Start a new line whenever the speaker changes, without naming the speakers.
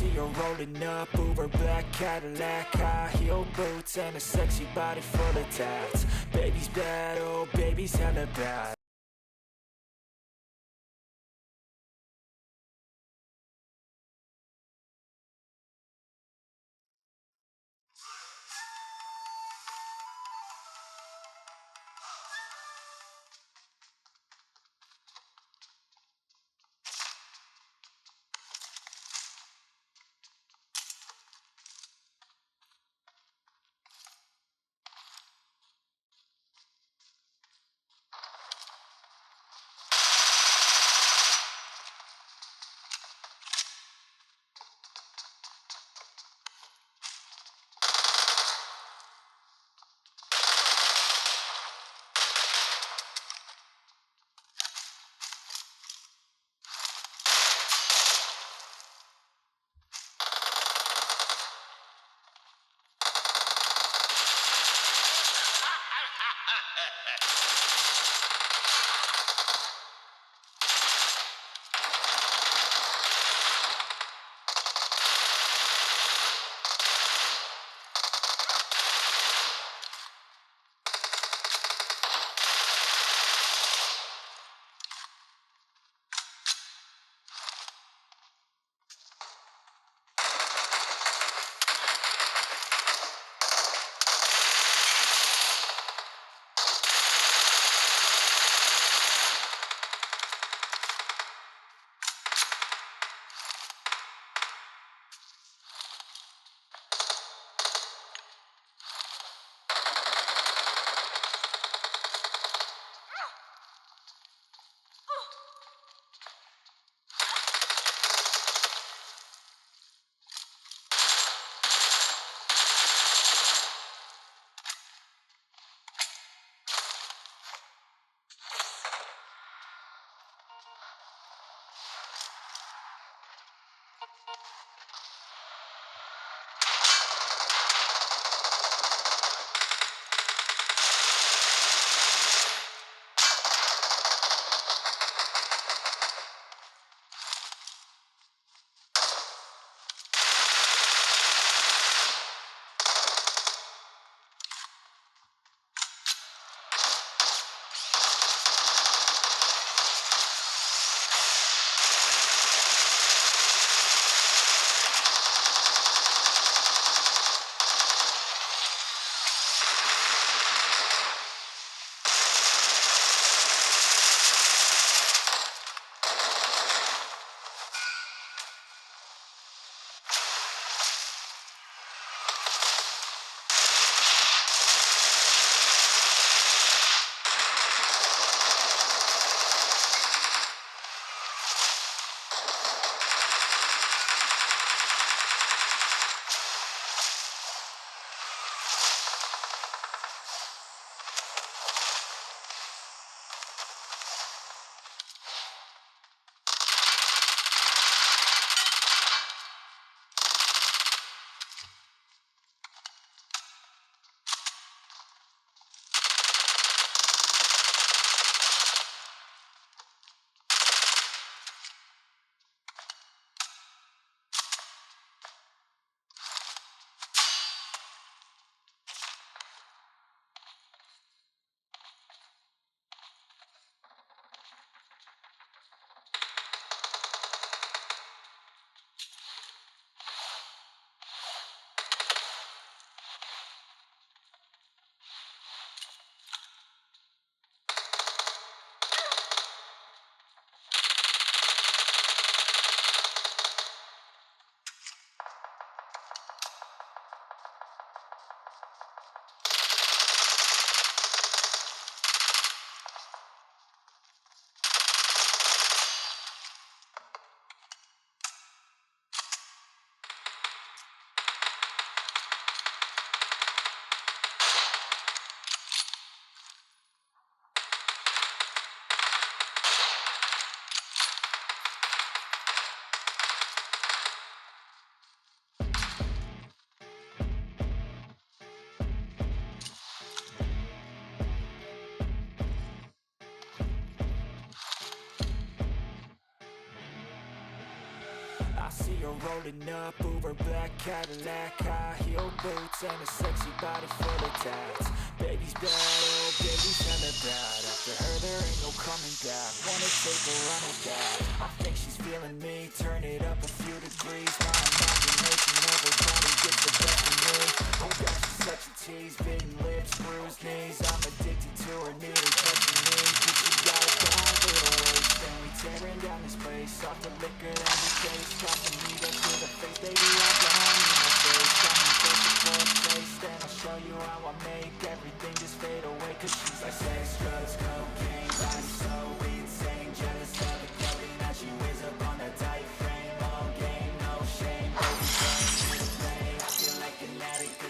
see her rolling up, Uber black Cadillac, high heel boots and a sexy body full of tats. Baby's bad, oh baby's hella bad. you're rolling up, Uber black Cadillac, high heel boots and a sexy body full of tats. Baby's bad, oh baby's hella bad. After her there ain't no coming back. Wanna take a run at that? I think she's feeling me. Turn it up a few degrees. My imagination, everybody gets the best of me. Oh gosh, she's such a tease. Bitten lips, bruised knees. I'm addicted to her needle touching me. Cause she got a bad little waist. And we tearing down this place. Off the liquor that we taste. Tossing me that to the face. Baby, I don't need no face. Got me closer for a taste. And I'll show you how I make everything